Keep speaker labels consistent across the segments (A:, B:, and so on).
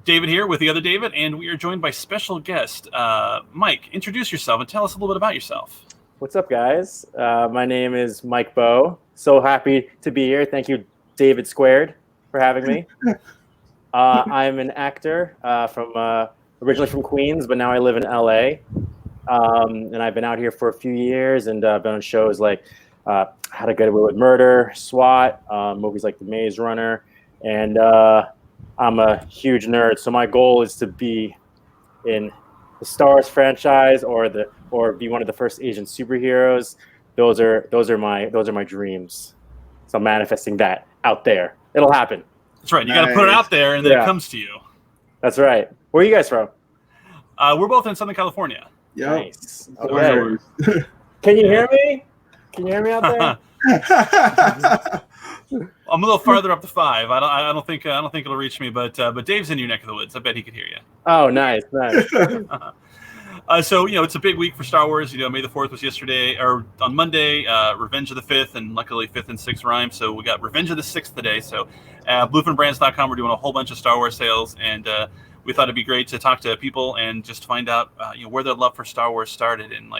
A: David here with the other David, and we are joined by special guest Mike. Introduce yourself and tell us a little bit about yourself.
B: What's up, guys? My name is Mike Bowe. So happy to be here. Thank you, David Squared, for having me. I'm an actor originally from Queens, but now I live in LA. And I've been out here for a few years and been on shows like How to Get Away with Murder, SWAT, movies like The Maze Runner, and I'm a huge nerd. So my goal is to be in the Star Wars franchise or be one of the first Asian superheroes. Those are my dreams. So I'm manifesting that out there. It'll happen.
A: That's right. You got to put it out there, and then it comes to you.
B: That's right. Where are you guys from?
A: We're both in Southern California.
C: Yeah.
B: Nice. Okay. Can you hear me? Can you hear me out there?
A: I'm a little farther up the 5. I don't think it'll reach me, but Dave's in your neck of the woods. I bet he could hear you.
B: Oh, nice.
A: So it's a big week for Star Wars. May the 4th was yesterday, or on Monday. Revenge of the 5th, and luckily 5th and 6th rhyme. So we got Revenge of the 6th today. So bluefinbrands.com, we're doing a whole bunch of Star Wars sales, and we thought it'd be great to talk to people and just find out where their love for Star Wars started, and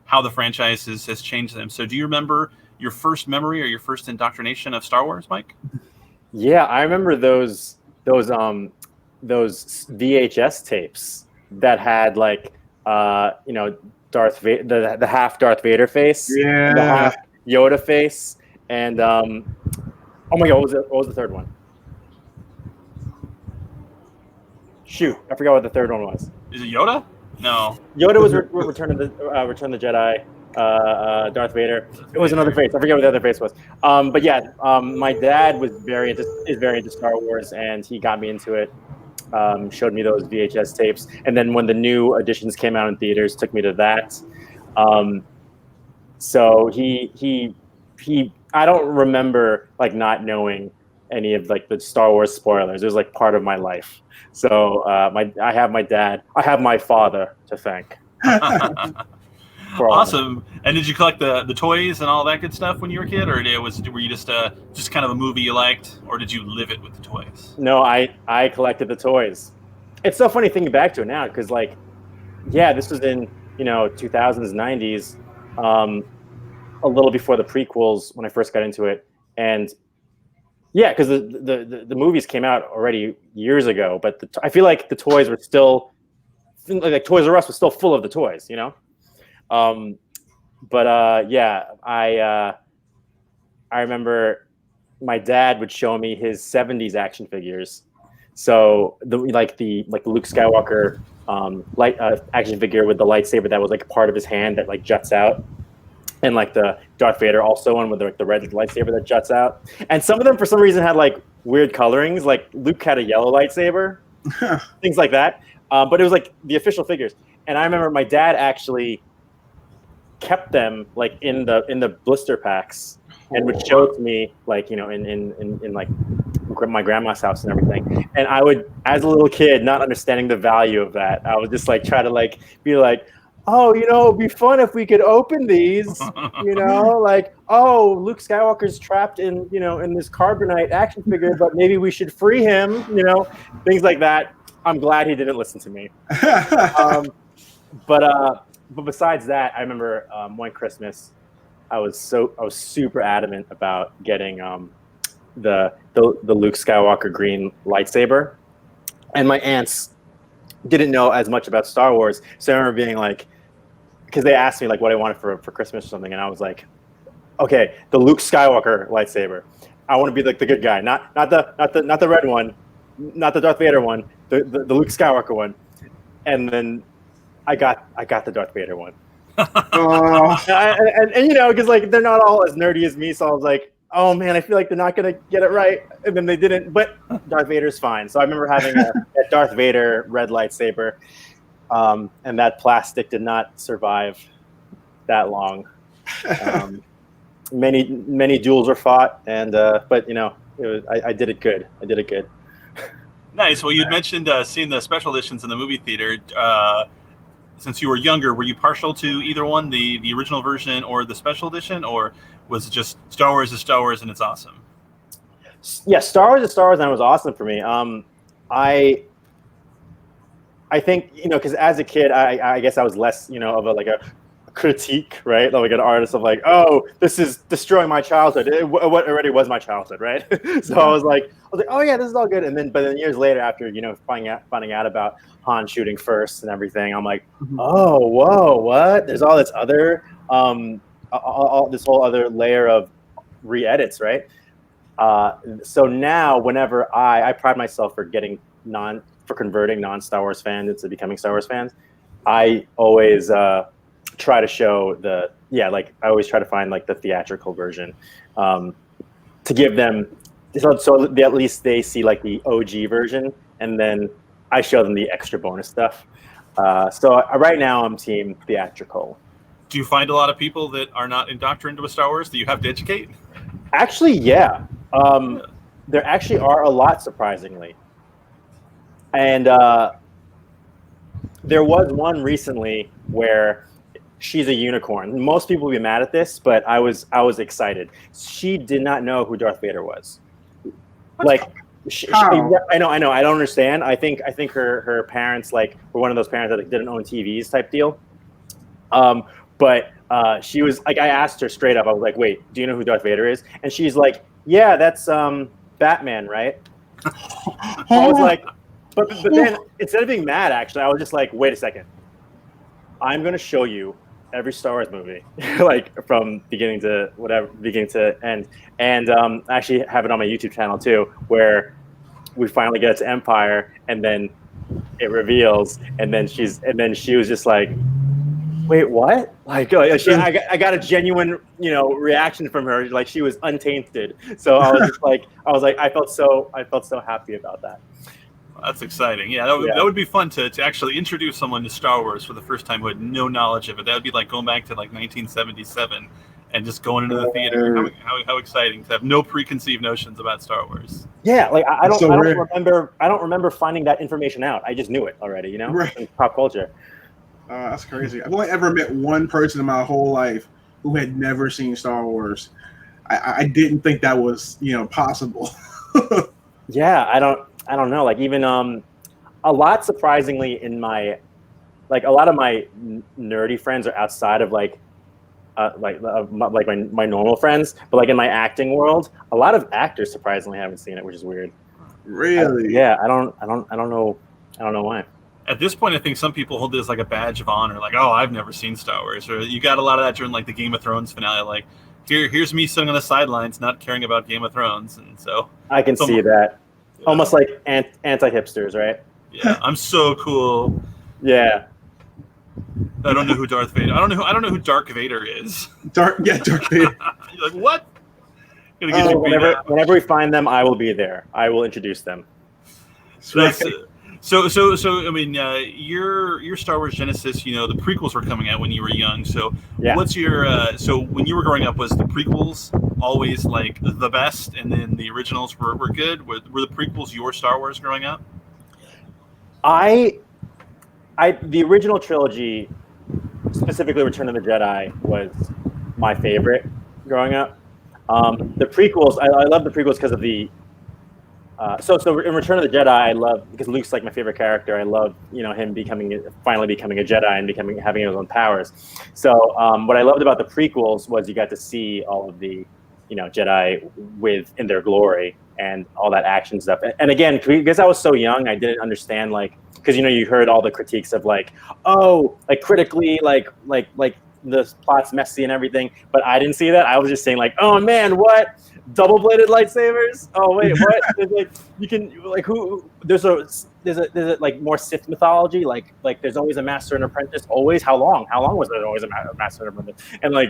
A: how the franchise has changed them. So do you remember your first memory or your first indoctrination of Star Wars, Mike?
B: Yeah, I remember those VHS tapes that had Darth Vader, the half Darth Vader face, the half Yoda face, and oh my God, what was the third one? Shoot, I forgot what the third one was.
A: Is it Yoda? No.
B: Yoda was Return of the Jedi. Darth Vader. It was another face. I forget what the other face was. But yeah, my dad is very into Star Wars, and he got me into it. Showed me those VHS tapes, and then when the new editions came out in theaters, took me to that. So he I don't remember not knowing any of the Star Wars spoilers. It was part of my life. So I have my father to thank.
A: Awesome. And did you collect the toys and all that good stuff when you were a kid, or were you just kind of a movie you liked, or did you live it with the toys?
B: No, I collected the toys. It's so funny thinking back to it now, because this was in 2000s, 90s, a little before the prequels when I first got into it, and because the movies came out already years ago, but I feel like the toys were still Toys R Us was still full of the toys, I remember my dad would show me his 70s action figures. So the Luke Skywalker action figure with the lightsaber that was part of his hand that juts out, and the Darth Vader also one with the red lightsaber that juts out. And some of them for some reason had weird colorings. Luke had a yellow lightsaber, things like that. But it was the official figures. And I remember my dad actually kept them in the blister packs and would show it to me in my grandma's house and everything. And I would, as a little kid, not understanding the value of that, I would just try to be oh, it'd be fun if we could open these, oh, Luke Skywalker's trapped in this carbonite action figure, but maybe we should free him, things like that. I'm glad he didn't listen to me. But besides that, I remember one Christmas, I was super adamant about getting the Luke Skywalker green lightsaber, and my aunts didn't know as much about Star Wars, so I remember being because they asked me what I wanted for Christmas or something, and I was okay, the Luke Skywalker lightsaber. I want to be the good guy, not the red one, not the Darth Vader one, the Luke Skywalker one. And then I got the Darth Vader one. Because they're not all as nerdy as me, so I was oh man, I feel they're not gonna get it right, and then they didn't. But Darth Vader's fine. So I remember having a Darth Vader red lightsaber, and that plastic did not survive that long. Many duels were fought, and but I did it good.
A: Nice. Well, you'd mentioned seeing the special editions in the movie theater. Since you were younger, were you partial to either one, the original version or the special edition, or was it just Star Wars is Star Wars and it's awesome?
B: Yeah, Star Wars is Star Wars and it was awesome for me. I I think, because as a kid, I guess I was less, of a critique, right? Like an artist of like, oh, this is destroying my childhood. What already was my childhood, right? So I was like, oh yeah, this is all good. But then years later, after finding out about Han shooting first and everything, I'm like, oh, whoa, what? There's all this other, all this whole other layer of re-edits, right? So now, whenever I pride myself for converting non-Star Wars fans into becoming Star Wars fans, I always try to show I always try to find like the theatrical version to give them, so at least they see like the OG version, and then I show them the extra bonus stuff. So right now I'm team theatrical.
A: Do you find a lot of people that are not indoctrinated with Star Wars that you have to educate?
B: Actually, yeah. There actually are a lot, surprisingly. And there was one recently where she's a unicorn. Most people will be mad at this, but I was excited. She did not know who Darth Vader was. Like, I know. I don't understand. I think her parents were one of those parents that didn't own TVs type deal. But she was like, I asked her straight up. I was like, "Wait, do you know who Darth Vader is?" And she's like, "Yeah, that's Batman, right?" I was like, but then instead of being mad, actually, I was just like, "Wait a second. I'm going to show you every Star Wars movie, like from beginning to end, and I actually have it on my YouTube channel too, where we finally get to Empire, and then it reveals, and then she was just like, wait, what? Like, I got a genuine, reaction from her. Like, she was untainted. So I was just like, I felt so happy about that.
A: That's exciting. Yeah, that would be fun to actually introduce someone to Star Wars for the first time who had no knowledge of it. That would be like going back to like 1977 and just going into the theater. How exciting to have no preconceived notions about Star Wars.
B: Yeah, like I don't remember finding that information out. I just knew it already,
C: right.
B: In pop culture.
C: That's crazy. I've only ever met one person in my whole life who had never seen Star Wars. I didn't think that was, possible.
B: Yeah, I don't know. Like, even a lot, surprisingly, in my a lot of my nerdy friends are outside of my normal friends, but like in my acting world, a lot of actors surprisingly haven't seen it, which is weird.
C: Really?
B: I don't know why.
A: At this point, I think some people hold this like a badge of honor, like, oh, I've never seen Star Wars. Or you got a lot of that during like the Game of Thrones finale, like, here's me sitting on the sidelines not caring about Game of Thrones. And so
B: I can see that. Yeah. Almost like anti-hipsters, right?
A: Yeah, I'm so cool.
B: Yeah.
A: I don't know who Darth Vader. I don't know who Dark Vader is.
C: Dark Vader.
A: You're like, what?
B: Whenever we find them, I will be there. I will introduce them.
A: So I mean, your Star Wars Genesis, the prequels were coming out when you were young. So
B: yeah.
A: What's your so when you were growing up, was the prequels always like the best, and then the originals were good? Were the prequels your Star Wars growing up?
B: The original trilogy, specifically Return of the Jedi, was my favorite growing up. The prequels, I love the prequels because of the. So in Return of the Jedi, I love, because Luke's like my favorite character. I love him finally becoming a Jedi and having his own powers. So what I loved about the prequels was you got to see all of the Jedi in their glory and all that action stuff. And again, because I was so young, I didn't understand, like, because you heard all the critiques of like, oh, like critically, like the plot's messy and everything, but I didn't see that. I was just saying like, oh man, what? Double-bladed lightsabers? Oh wait, what? There's like, you can like, who? There's a like more Sith mythology. Like there's always a master and apprentice. Always? How long? How long was there always a master and apprentice? And like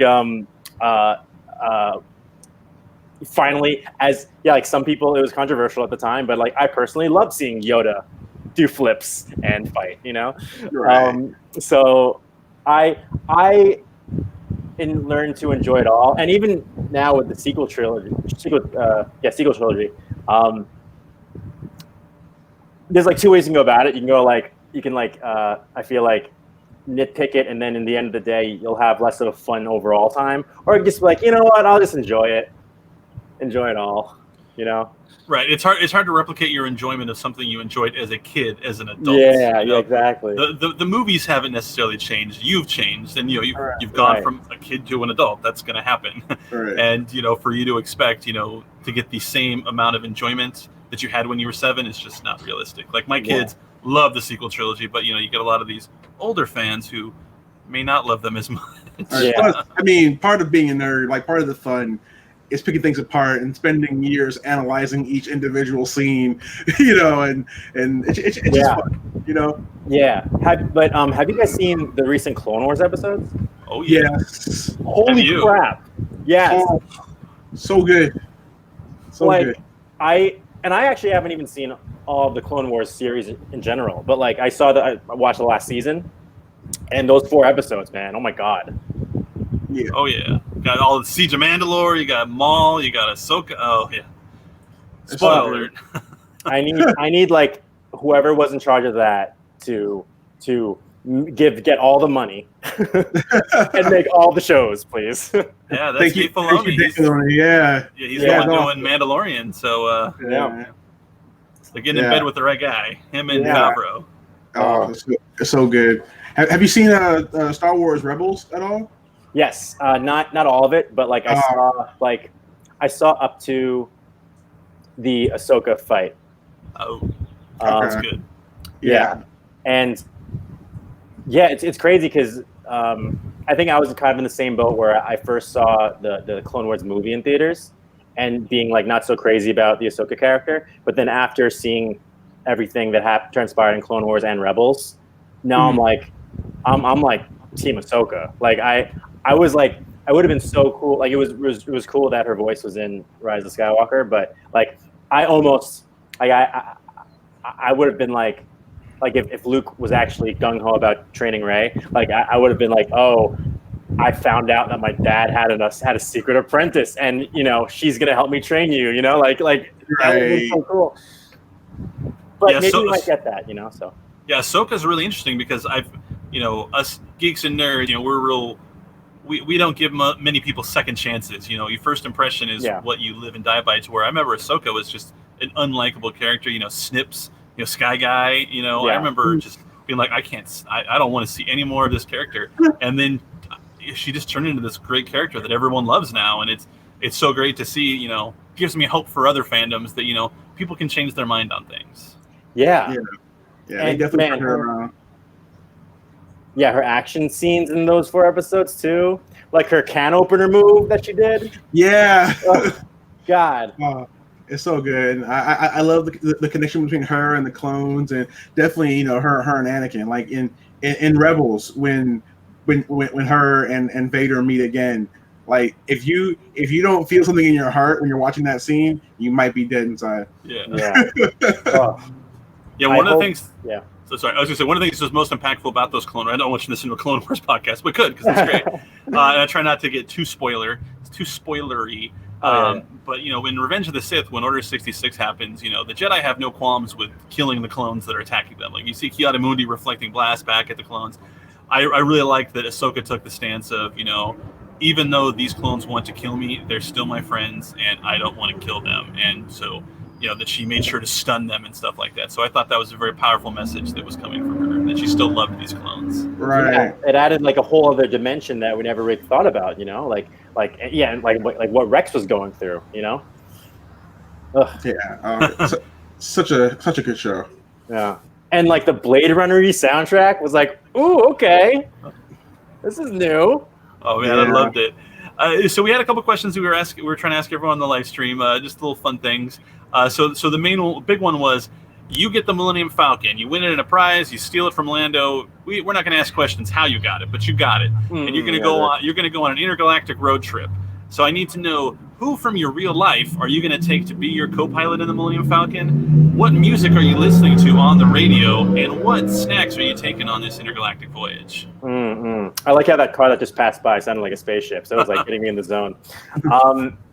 B: finally, like some people, it was controversial at the time, but like I personally loved seeing Yoda do flips and fight.
C: Right.
B: So I learned to enjoy it all, and even now with the sequel trilogy, there's like two ways you can go about it. You can go I feel like nitpick it, and then in the end of the day, you'll have less of a fun overall time, or just be like, you know what, I'll just enjoy it all. you know?
A: Right. It's hard to replicate your enjoyment of something you enjoyed as a kid, as an adult.
B: Yeah,
A: you know?
B: exactly.
A: The movies haven't necessarily changed. You've changed, and you've gone
B: Right.
A: from a kid to an adult. That's going to happen.
C: Right.
A: And for you to expect to get the same amount of enjoyment that you had when you were 7 is just not realistic. Like my kids love the sequel trilogy, but you get a lot of these older fans who may not love them as much.
C: Right. Plus, I mean, part of being a nerd, like part of the fun, is picking things apart and spending years analyzing each individual scene, and it's just fun,
B: Yeah. Have you guys seen the recent Clone Wars episodes?
A: Oh yeah.
C: Yes.
B: Holy crap! Yes.
C: Oh, so good. So good.
B: I actually haven't even seen all of the Clone Wars series in general, but I watched the last season, and those 4 episodes, man. Oh my god.
C: Yeah.
A: Oh yeah. Got all the Siege of Mandalore. You got Maul. You got Ahsoka. Oh yeah. Spoiler alert.
B: I need whoever was in charge of that to get all the money and make all the shows, please.
A: Yeah, that's Dave Filoni. He's the one doing Mandalorian. So they're getting in bed with the right guy. Him and Favreau.
C: Oh, it's so good. Have you seen Star Wars Rebels at all?
B: Yes, not all of it, but I saw up to the Ahsoka fight.
A: Oh, that's good.
B: Yeah, and it's crazy because I think I was kind of in the same boat where I first saw the Clone Wars movie in theaters and being not so crazy about the Ahsoka character, but then after seeing everything that transpired in Clone Wars and Rebels, now I'm Team Ahsoka. I would have been so cool. It was cool that her voice was in Rise of Skywalker, but I almost I would have been if Luke was actually gung ho about training Rey, I would have been oh, I found out that my dad had a secret apprentice, and she's gonna help me train you. That would be so cool. But maybe we might get that. So
A: yeah, Ahsoka's really interesting because us geeks and nerds, we're real. We don't give many people second chances. Your first impression is what you live and die by. To where I remember Ahsoka was just an unlikable character. Snips, Sky Guy. I remember just being I don't want to see any more of this character. And then she just turned into this great character that everyone loves now, and it's so great to see. Gives me hope for other fandoms that people can change their mind on things.
C: Yeah. They definitely turned her around.
B: Yeah, her action scenes in those 4 episodes too, her can opener move that she did.
C: Yeah.
B: Oh, God.
C: It's so good. I love the connection between her and the clones, and definitely her and Anakin. In Rebels when her and Vader meet again. If you don't feel something in your heart when you're watching that scene, you might be dead inside.
A: Yeah.
B: One
A: of the things. Yeah. So sorry, I was going to say one of the things that's most impactful about those Clone Wars. I don't want you to listen to a Clone Wars podcast, but could because it's great. And I try not to get too spoilery. But in Revenge of the Sith, when Order 66 happens, the Jedi have no qualms with killing the clones that are attacking them. You see Ki-Adi-Mundi reflecting blast back at the clones. I really like that Ahsoka took the stance of even though these clones want to kill me, they're still my friends, and I don't want to kill them. And so. That she made sure to stun them and stuff like that. So I thought that was a very powerful message that was coming from her, that she still loved these clones.
C: Right.
B: Yeah, it added a whole other dimension that we never really thought about. What Rex was going through.
C: Ugh. Yeah. Such a good show.
B: Yeah. And the Blade Runner-y soundtrack was ooh, okay, this is new.
A: Oh man, I loved it. So we had a couple questions we were trying to ask everyone on the live stream, just little fun things. So the big one was, you get the Millennium Falcon, you win it in a prize, you steal it from Lando. We're not going to ask questions how you got it, but you got it, and you're going to go on an intergalactic road trip. So I need to know, who from your real life are you going to take to be your co-pilot in the Millennium Falcon? What music are you listening to on the radio? And what snacks are you taking on this intergalactic voyage?
B: I like how that car that just passed by sounded like a spaceship. So it was getting me in the zone.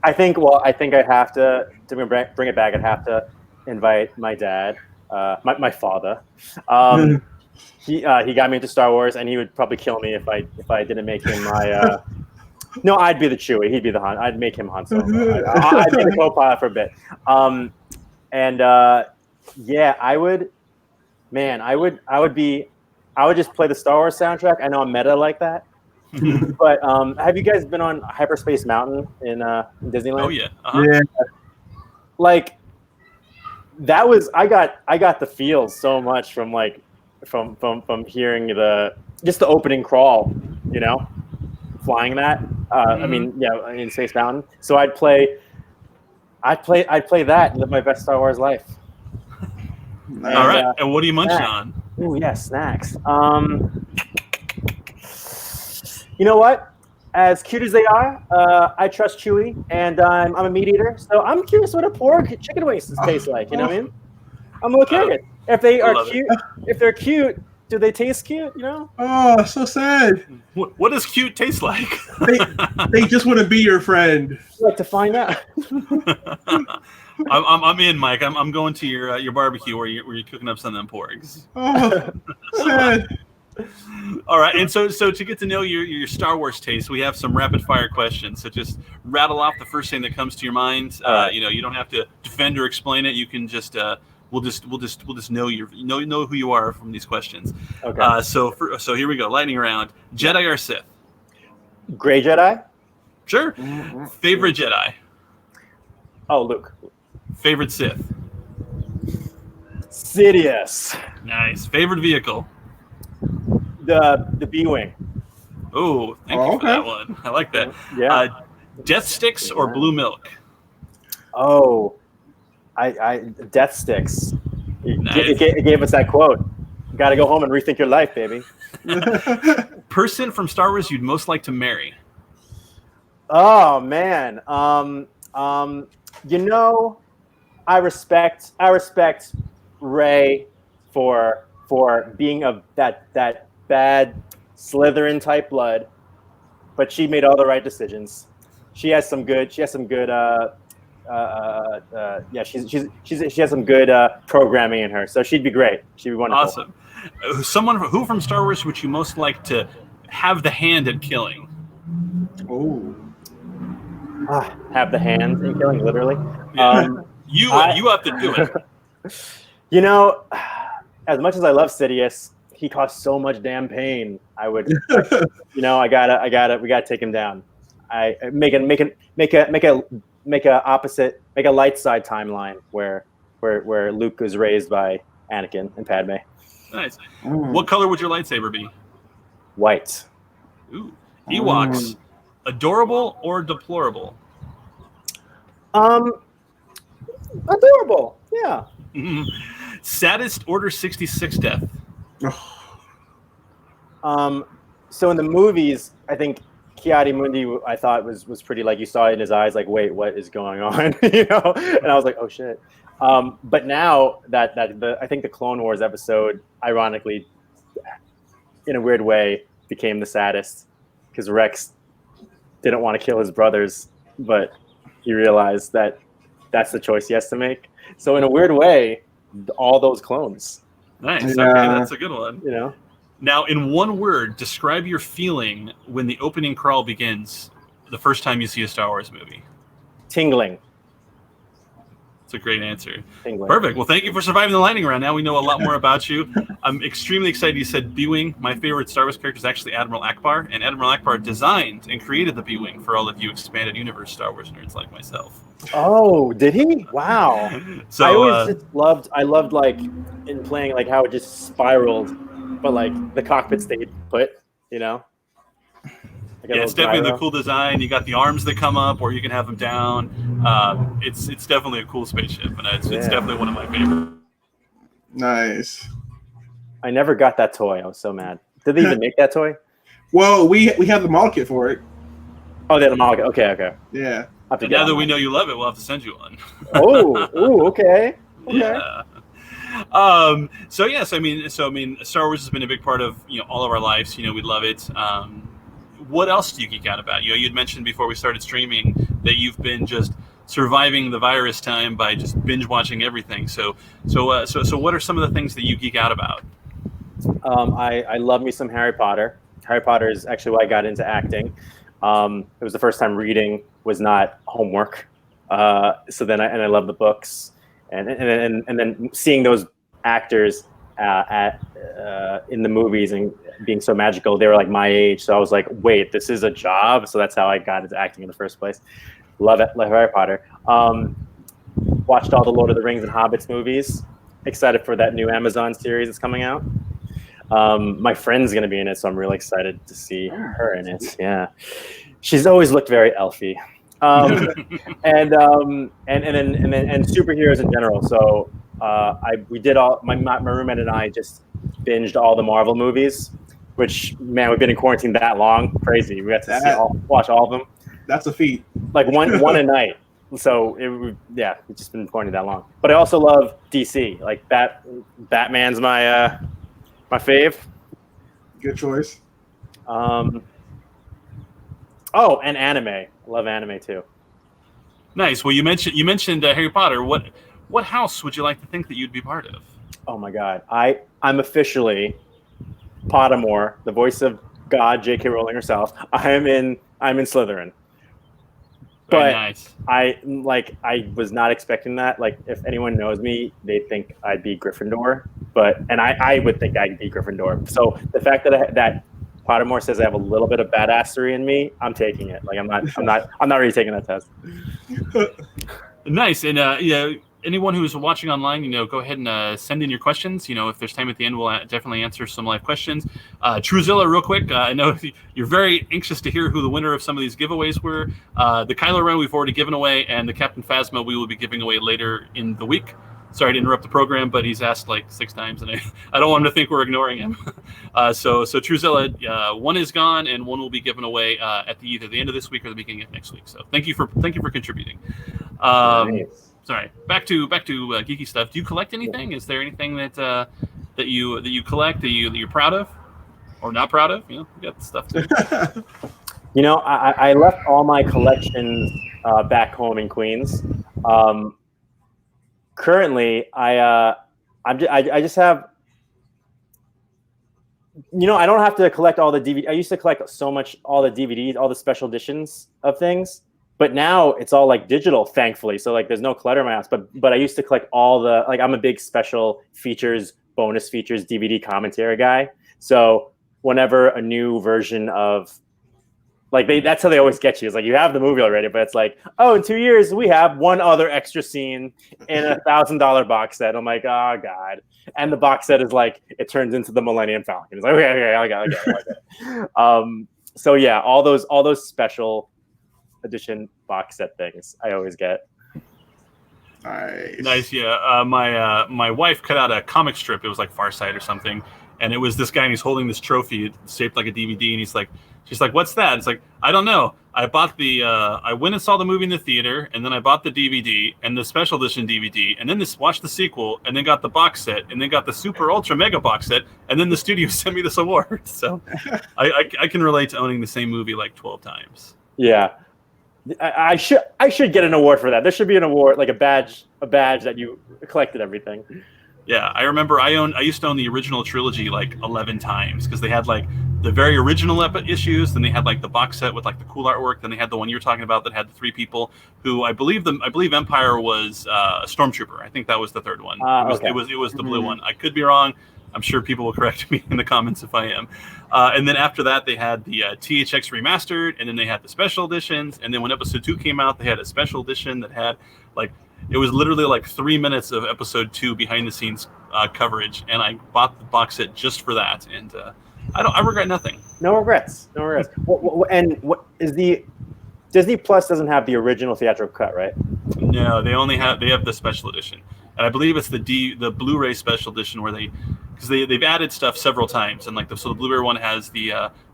B: I think I have to bring it back. I'd have to invite my dad, my father. He got me into Star Wars, and he would probably kill me if I didn't make him No, I'd be the Chewie. He'd be the Han. I'd make him Han Solo. I'd be the co-pilot for a bit. Yeah, I would. Man, I would just play the Star Wars soundtrack. I know I'm meta like that. But have you guys been on Hyperspace Mountain in Disneyland?
A: Oh yeah. Uh-huh.
C: Yeah.
B: Like that was I got the feels so much from hearing the opening crawl, flying that. I mean, yeah, in Space Mountain. So I'd play that and live my best Star Wars life.
A: All right. And what are you munching on?
B: Oh yeah, snacks. You know what? As cute as they are, I trust Chewie, and I'm a meat eater, so I'm curious what a pork chicken wings taste like. You know what I mean? I'm a little curious. If they are cute, if they're cute, do they taste cute?
C: Oh, so sad.
A: What does cute taste like?
C: They just want to be your friend.
B: I'd like to find out.
A: I'm in, Mike. I'm going to your barbecue where you're cooking up some of them porgs.
C: Oh, sad.
A: All right, and so to get to know your Star Wars taste, we have some rapid fire questions. So just rattle off the first thing that comes to your mind. You don't have to defend or explain it. You can just we'll just know who you are from these questions.
B: Okay.
A: So here we go. Lightning round. Jedi or Sith?
B: Gray Jedi?
A: Sure. Favorite Jedi?
B: Oh, Luke.
A: Favorite Sith?
B: Sidious.
A: Nice. Favorite vehicle?
B: The B-wing.
A: Oh, thank you for that one. I like that.
B: Yeah.
A: Death Sticks or blue milk?
B: Oh, I Death Sticks.
A: Nice.
B: It gave us that quote. Got to go home and rethink your life, baby.
A: Person from Star Wars you'd most like to marry?
B: Oh man. I respect Rey for being of that bad Slytherin type blood, but she made all the right decisions. She has some good she has some good programming in her, so she'd be great. She'd be wonderful.
A: Awesome. Who from Star Wars would you most like to have the hand at killing?
C: Oh.
B: Have the hand in killing, literally.
A: Yeah. You have to do it.
B: As much as I love Sidious, he caused so much damn pain. We gotta take him down. I make a light side timeline where Luke was raised by Anakin and Padme.
A: Nice. What color would your lightsaber be?
B: White.
A: Ooh. Ewoks. Adorable or deplorable?
B: Adorable. Yeah.
A: Saddest Order 66 death?
B: So in the movies, I think Ki-Adi-Mundi, I thought was pretty, like, you saw it in his eyes, like, wait, what is going on? And I was like, oh shit. But now I think the Clone Wars episode, ironically, in a weird way, became the saddest because Rex didn't want to kill his brothers, but he realized that that's the choice he has to make. So in a weird way, all those clones.
A: Nice. Okay, that's a good one.
B: Now,
A: in one word, describe your feeling when the opening crawl begins the first time you see a Star Wars movie.
B: Tingling.
A: It's a great answer.
B: Tingling.
A: Perfect. Well, thank you for surviving the lightning round. Now we know a lot more about you. I'm extremely excited you said B-Wing. My favorite Star Wars character is actually Admiral Ackbar, and Admiral Ackbar designed and created the B-Wing for all of you expanded universe Star Wars nerds like myself.
B: Oh, did he? Wow.
A: So
B: I always just loved like in playing, like how it just spiraled, but like the cockpit stayed put,
A: Yeah, it's definitely the cool design. You got the arms that come up, or you can have them down. It's definitely a cool spaceship, and it's definitely one of my favorites.
C: Nice.
B: I never got that toy. I was so mad. Did they even make that toy?
C: Well, we have the model kit for it.
B: Oh, they had a model kit. Okay.
C: Yeah.
A: Now that we know you love it, we'll have to send you one.
B: Okay.
A: Yeah. So I mean, Star Wars has been a big part of all of our lives. We love it. What else do you geek out about? You'd mentioned before we started streaming that you've been just surviving the virus time by just binge watching everything. So what are some of the things that you geek out about?
B: I love me some Harry Potter. Harry Potter is actually why I got into acting. It was the first time reading was not homework. So then I love the books, and then seeing those actors in the movies and being so magical. They were like my age, so I was like, wait, this is a job. So that's how I got into acting in the first place. Love it, love Harry Potter. Watched all the Lord of the Rings and Hobbits movies. Excited for that new Amazon series that's coming out. My friend's gonna be in it, so I'm really excited to see her in it. Yeah, she's always looked very elfy. And superheroes in general. So we did all my roommate and I just binged all the Marvel movies, which, man, we've been in quarantine that long. Crazy. We got to watch all of them.
C: That's a feat.
B: Like one a night. So we've just been in quarantine that long. But I also love DC. Like Batman's my fave.
C: Good choice.
B: And anime. I love anime too.
A: Nice. Well, you mentioned Harry Potter. What house would you like to think that you'd be part of?
B: Oh my God, I'm officially Pottermore, the voice of God, J.K. Rowling herself. I'm in Slytherin.
A: Very
B: But
A: nice.
B: I was not expecting that. Like, if anyone knows me, they think I'd be Gryffindor. And I would think I'd be Gryffindor. So the fact that Pottermore says I have a little bit of badassery in me, I'm taking it. Like, I'm not really taking that test.
A: Nice. And anyone who's watching online, go ahead and send in your questions. If there's time at the end, we'll definitely answer some live questions. Truzilla, real quick, I know you're very anxious to hear who the winner of some of these giveaways were. The Kylo Ren we've already given away, and the Captain Phasma we will be giving away later in the week. Sorry to interrupt the program, but he's asked like 6 times, and I don't want him to think we're ignoring him. So Truzilla, one is gone, and one will be given away at either the end of this week or the beginning of next week. So thank you for contributing.
B: Nice.
A: Sorry. Back to geeky stuff. Do you collect anything? Is there anything that you collect that you're proud of, or not proud of? You got stuff too.
B: I left all my collections back home in Queens. Currently, I just have. I don't have to collect all the DVD. I used to collect all the DVDs, all the special editions of things. But now it's all like digital, thankfully. So like there's no clutter in my house. But I used to collect all the, like, I'm a big special features, bonus features, DVD commentary guy. So whenever a new version of, like, that's how they always get you. It's like you have the movie already, but it's like, oh, in 2 years we have one other extra scene in a $1,000 box set. I'm like, oh God. And the box set is like, it turns into the Millennium Falcon. It's like, okay, I got it. So yeah, all those special edition box set things I always get.
C: Nice.
A: Yeah. My wife cut out a comic strip. It was like Far Side or something, and it was this guy, and he's holding this trophy shaped like a DVD, and she's like, what's that? It's like, I don't know. I bought I went and saw the movie in the theater, and then I bought the DVD and the special edition DVD, and then watched the sequel, and then got the box set, and then got the super ultra mega box set, and then the studio sent me this award. So I can relate to owning the same movie like 12 times.
B: Yeah. I should get an award for that. There should be an award, like a badge that you collected everything.
A: Yeah, I remember I used to own the original trilogy like 11 times because they had like the very original issues, then they had like the box set with like the cool artwork, then they had the one you're talking about that had the 3 people who I believe Empire was a Stormtrooper. I think that was the 3rd one. It was the blue one. I could be wrong. I'm sure people will correct me in the comments if I am. And then after that, they had the THX remastered, and then they had the special editions. And then when episode 2 came out, they had a special edition that had it was literally like 3 minutes of episode 2 behind the scenes coverage. And I bought the box set just for that. And I regret nothing.
B: No regrets. What is the Disney Plus doesn't have the original theatrical cut, right?
A: No, they have the special edition. And I believe it's the Blu-ray special edition where because they've added stuff several times, and so the Blu-ray one has the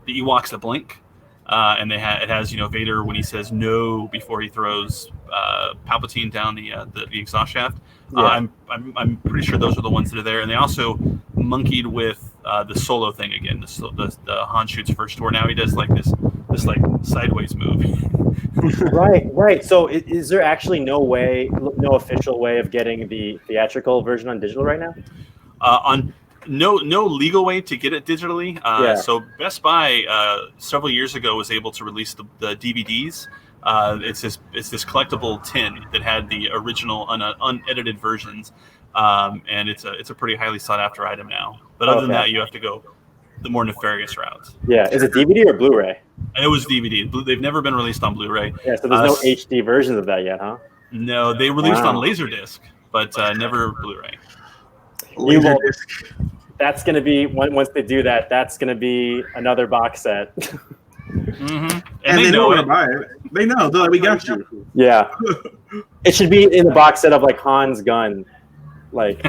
A: Ewoks that blink, and it has Vader when he says no before he throws Palpatine down the exhaust shaft.
B: Yeah.
A: I'm pretty sure those are the ones that are there, and they also monkeyed with the Solo thing again. The Han shoots first, where now he does like this like sideways move.
B: Right. So is there actually no official way of getting the theatrical version on digital right now?
A: no legal way to get it digitally.
B: Yeah.
A: So Best Buy several years ago was able to release the DVDs. It's this collectible tin that had the original unedited versions, and it's a pretty highly sought after item now. But other than that, you have to go the more nefarious route.
B: Yeah, is it DVD or Blu-ray?
A: It was DVD. They've never been released on Blu-ray.
B: Yeah, so there's no HD versions of that yet, huh?
A: No, they released on Laserdisc, but never Blu-ray.
C: Laserdisc.
B: That's going to be, once they do that, that's going to be another box set.
A: Mm-hmm.
C: And they know where to buy it. They know. They're like, we got you.
B: Yeah. It should be in the box set of like Han's gun. Like.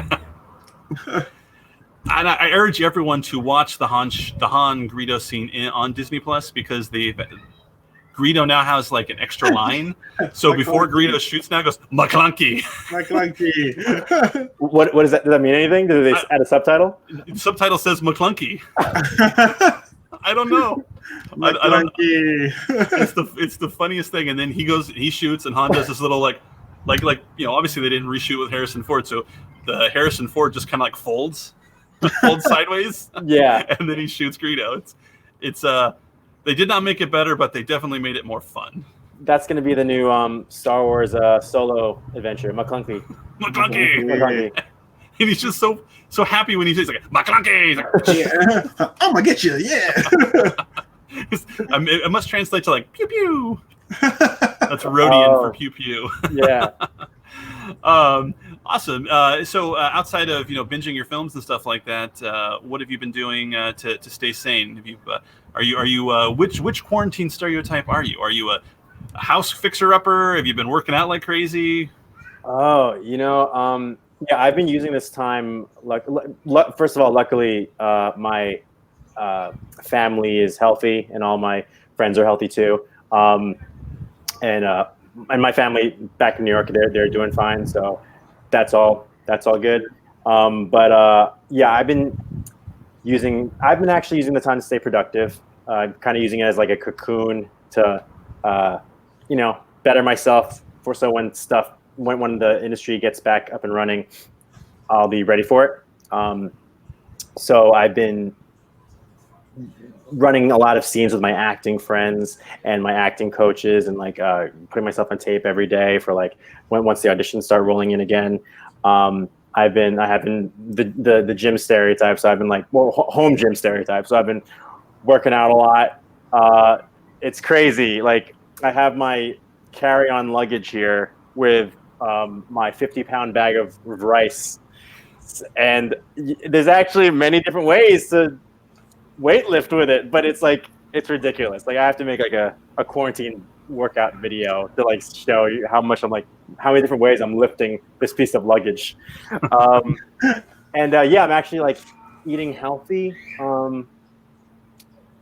A: And I urge everyone to watch the Han Greedo scene on Disney Plus, because Greedo now has like an extra line. So before Greedo shoots now, it goes McClunky.
C: McClunky.
B: What is that? Does that mean anything? Do they add a subtitle?
A: The subtitle says McClunky. I don't know.
C: McClunky.
A: It's the funniest thing. And then he shoots, and Han does this little like obviously they didn't reshoot with Harrison Ford, so the Harrison Ford just kind of like folds sideways.
B: Yeah.
A: And then he shoots Greedo. It's they did not make it better, but they definitely made it more fun.
B: That's going to be the new Star Wars solo adventure, McClunky.
A: McClunky. And he's just so happy when he says like McClunky. He's like,
C: yeah. I'm gonna get you. Yeah.
A: It must translate to like pew pew. That's Rhodian for pew pew.
B: Yeah.
A: Awesome. So outside of binging your films and stuff like that, what have you been doing to stay sane? Have you are you which quarantine stereotype are you? Are you a house fixer upper? Have you been working out like crazy?
B: Oh, yeah, I've been using this time. First of all, luckily, my family is healthy, and all my friends are healthy too. And my family back in New York, they're doing fine. So that's all good. Yeah, I've been actually using the time to stay productive. Kind of using it as like a cocoon to, better myself so when the industry gets back up and running, I'll be ready for it. So I've been running a lot of scenes with my acting friends and my acting coaches, and like putting myself on tape every day for like once the auditions start rolling in again. I have been the gym stereotype, so I've been like home gym stereotype. So I've been working out a lot. It's crazy. Like I have my carry-on luggage here with my 50-pound bag of rice, and there's actually many different ways to weightlift with it, but it's ridiculous. Like I have to make like a quarantine workout video to like show you how many different ways I'm lifting this piece of luggage. Yeah, I'm actually like eating healthy.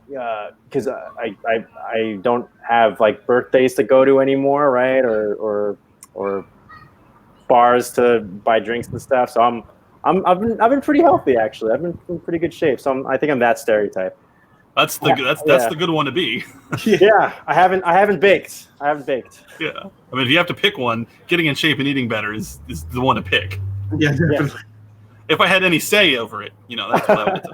B: Because I don't have like birthdays to go to anymore, right? Or bars to buy drinks and stuff. So I've been pretty healthy actually. I've been in pretty good shape. So I think I'm that stereotype.
A: That's the good one to be.
B: Yeah, I haven't baked.
A: Yeah, I mean, if you have to pick one, getting in shape and eating better is the one to pick.
C: Yeah, definitely.
A: If I had any say over it, that's what I would do.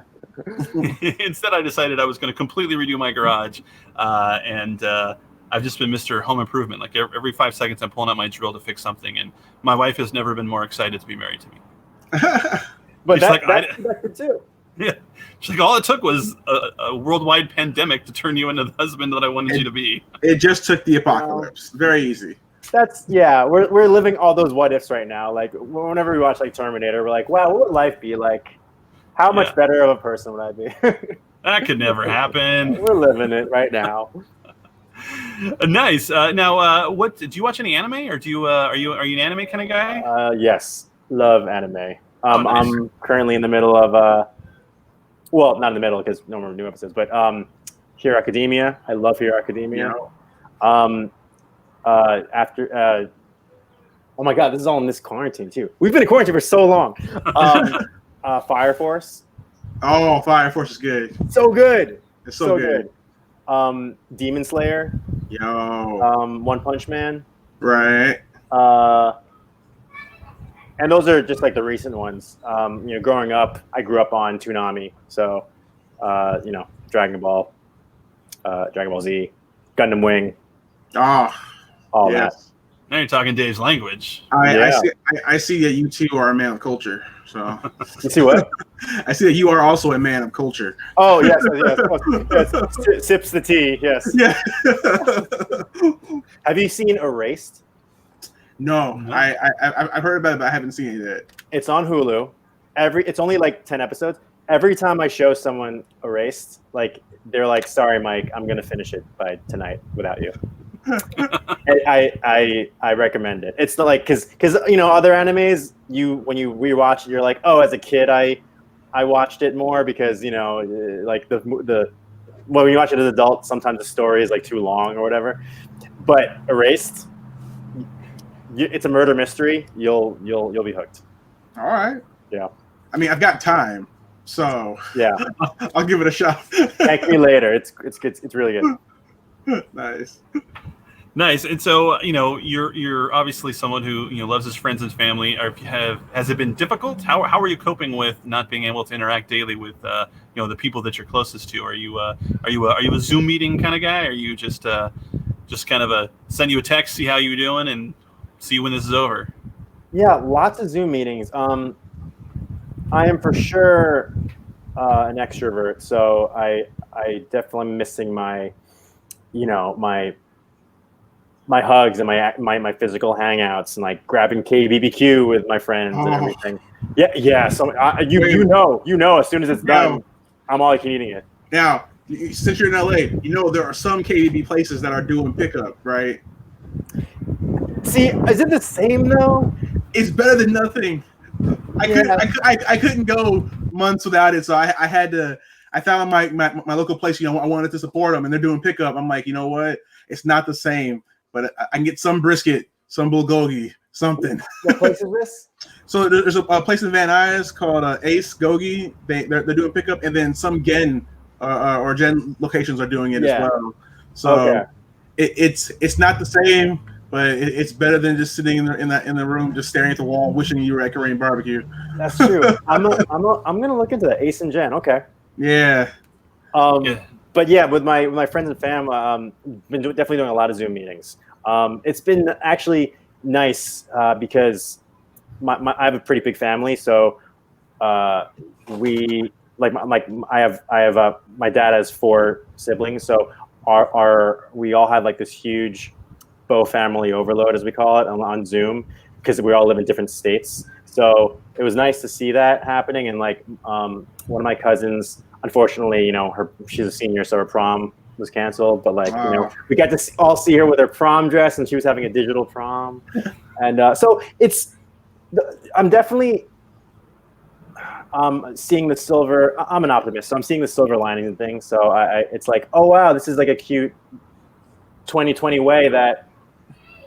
A: Instead, I decided I was going to completely redo my garage, and I've just been Mr. Home Improvement. Like every 5 seconds, I'm pulling out my drill to fix something, and my wife has never been more excited to be married to me.
B: But that's good too.
A: Yeah, she's like, all it took was a worldwide pandemic to turn you into the husband that I wanted you to be.
C: It just took the apocalypse. Very easy.
B: We're living all those what ifs right now. Like whenever we watch like Terminator, we're like, wow, what would life be like? How much better of a person would I be?
A: That could never happen.
B: We're living it right now.
A: Nice. Now, what do you watch any anime, or are you an anime kind of guy?
B: Yes, love anime.
A: Nice.
B: I'm currently in the middle of well, not in the middle because no more new episodes, but Hero Academia. I love Hero Academia. Yeah. Oh my God, this is all in this quarantine too. We've been in quarantine for so long. Fire Force.
C: Oh, Fire Force is good.
B: So good.
C: It's so good.
B: Demon Slayer.
C: Yo.
B: One Punch Man.
C: Right.
B: And those are just like the recent ones. Growing up, I grew up on Toonami, so Dragon Ball Z, Gundam Wing, all
C: yes.
B: that.
A: Now you're talking Dave's language.
C: I see that you two are a man of culture. So
B: you see what?
C: I see that you are also a man of culture.
B: Oh yes. Sips the tea. Yes.
C: Yeah.
B: Have you seen Erased?
C: No. I've heard about it, but I haven't seen it yet.
B: It's on Hulu. It's only like 10 episodes. Every time I show someone Erased, like they're like, "Sorry, Mike, I'm gonna finish it by tonight without you." I recommend it. It's not like because other animes when you rewatch it, you're like, oh, as a kid I watched it more because like the when you watch it as an adult, sometimes the story is like too long or whatever. But Erased, it's a murder mystery. You'll be hooked.
C: All right.
B: Yeah.
C: I mean, I've got time, so
B: yeah,
C: I'll give it a shot.
B: Thank me later. It's good. It's really good.
A: Nice. And so, you're obviously someone who loves his friends and family. Has it been difficult? How are you coping with not being able to interact daily with the people that you're closest to? Are you a Zoom meeting kind of guy? Are you just kind of send you a text, see how you're doing, and see you when this is over?
B: Yeah, lots of Zoom meetings. I am for sure an extrovert, so I definitely am missing my hugs and my physical hangouts and like grabbing KBBQ with my friends and everything. Yeah. So as soon as it's done, I'm all like eating it.
C: Now, since you're in LA, there are some KBB places that are doing pickup, right?
B: See, is it the same though?
C: It's better than nothing. I couldn't go months without it, so I had to. I found my local place. I wanted to support them, and they're doing pickup. I'm like, you know what? It's not the same, but I can get some brisket, some bulgogi, something.
B: What place is this?
C: So there's a place in Van Nuys called Ace Gogi. They're doing pickup, and then some Gen or Gen locations are doing it as well. So it's not the same, but it's better than just sitting in the room, just staring at the wall, wishing you were at Korean barbecue.
B: That's true. I'm gonna look into that. Ace and Gen. Okay.
C: Yeah.
B: But yeah, with my friends and fam, been definitely doing a lot of Zoom meetings. It's been actually nice because I have a pretty big family, so we I have my dad has 4 siblings, so we all had like this huge Bo family overload, as we call it, on Zoom because we all live in different states. So it was nice to see that happening, and like one of my cousins, unfortunately, she's a senior, so her prom was canceled. But like, we got to all see her with her prom dress, and she was having a digital prom, and so I'm definitely seeing the silver. I'm an optimist, so I'm seeing the silver linings and things. So it's like, oh wow, this is like a cute 2020 way that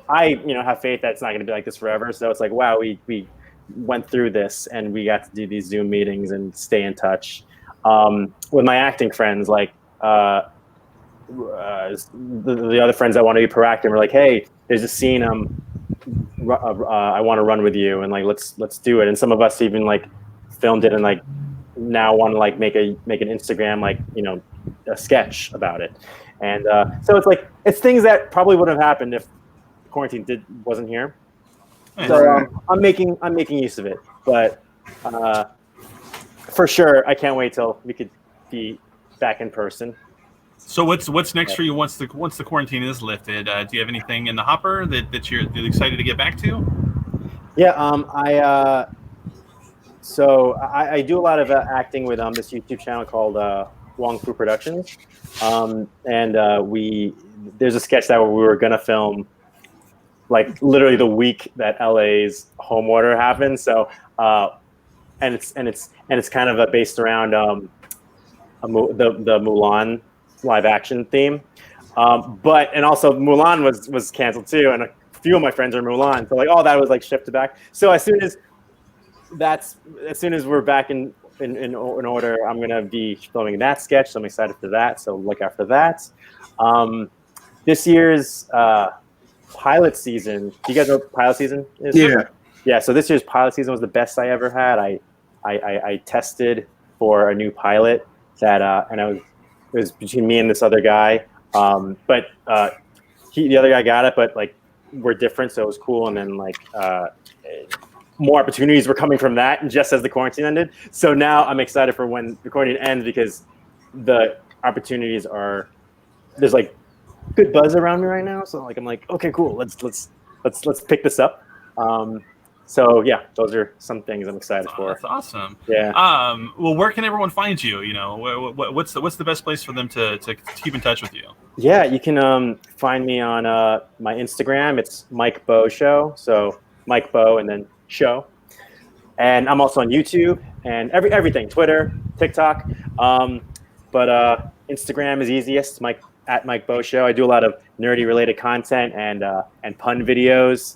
B: I have faith that it's not going to be like this forever. So it's like, wow, we went through this and we got to do these Zoom meetings and stay in touch. With my acting friends, like the other friends that want to be proactive are like, hey, there's a scene I want to run with you, and like let's do it. And some of us even like filmed it and like now want to like make an Instagram like a sketch about it. And so it's like it's things that probably wouldn't have happened if quarantine wasn't here. So I'm making use of it, but for sure I can't wait till we could be back in person.
A: So what's next for you once the quarantine is lifted? Do you have anything in the hopper that you're excited to get back to? Yeah,
B: I do a lot of acting with this YouTube channel called Wong Fu Productions, and there's a sketch that we were gonna film like literally the week that LA's home order happened. So and it's kind of based around the Mulan live action theme, and also Mulan was canceled too, and a few of my friends are Mulan, so like all that was like shifted back. So as soon as we're back in order, I'm gonna be filming that sketch. So I'm excited for that. So look after that. This year's pilot season. Do you guys know what pilot season is? Yeah, so this year's pilot season was the best I ever had. I tested for a new pilot that, and it was between me and this other guy. But the other guy got it, but like we're different, so it was cool. And then like more opportunities were coming from that, and just as the quarantine ended. So now I'm excited for when the quarantine ends because the opportunities there's like good buzz around me right now. So like I'm like, okay, cool, let's pick this up. So yeah, those are some things I'm excited for.
A: That's awesome.
B: Yeah.
A: Well, where can everyone find you? You know, what's the best place for them to keep in touch with you?
B: Yeah, you can find me on my Instagram. It's Mike Bow Show. So Mike Bow and then Show. And I'm also on YouTube and everything, Twitter, TikTok. But Instagram is easiest. At Mike Bow Show. I do a lot of nerdy related content and pun videos.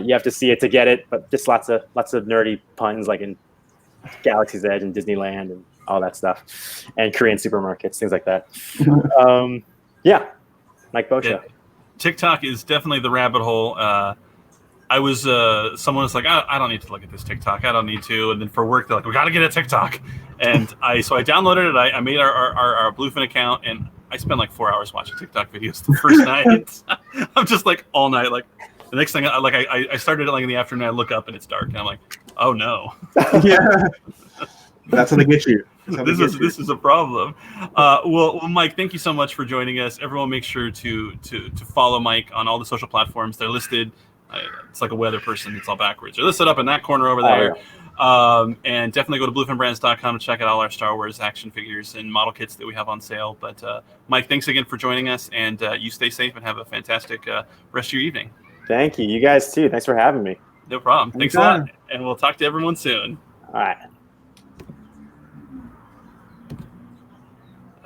B: You have to see it to get it, but just lots of nerdy puns like in Galaxy's Edge and Disneyland and all that stuff, and Korean supermarkets, things like that. Yeah, Mike Bow Show.
A: TikTok is definitely the rabbit hole. I was someone was like, I don't need to look at this TikTok. I don't need to. And then for work, they're like, we got to get a TikTok. And I downloaded it. I made our Bluefin account, and I spent like 4 hours watching TikTok videos the first night. I'm just like all night. Like the next thing, I started it like in the afternoon. I look up and it's dark, and I'm like, oh no.
C: Yeah, that's how they get you.
A: This is a problem. Well, Mike, thank you so much for joining us. Everyone, make sure to follow Mike on all the social platforms. They're listed. It's like a weather person. It's all backwards. They're listed up in that corner over there. And definitely go to bluefinbrands.com to check out all our Star Wars action figures and model kits that we have on sale. But Mike, thanks again for joining us, and you stay safe and have a fantastic rest of your evening.
B: Thank you. You guys too. Thanks for having me.
A: No problem. Thanks a lot. And we'll talk to everyone soon.
B: All right.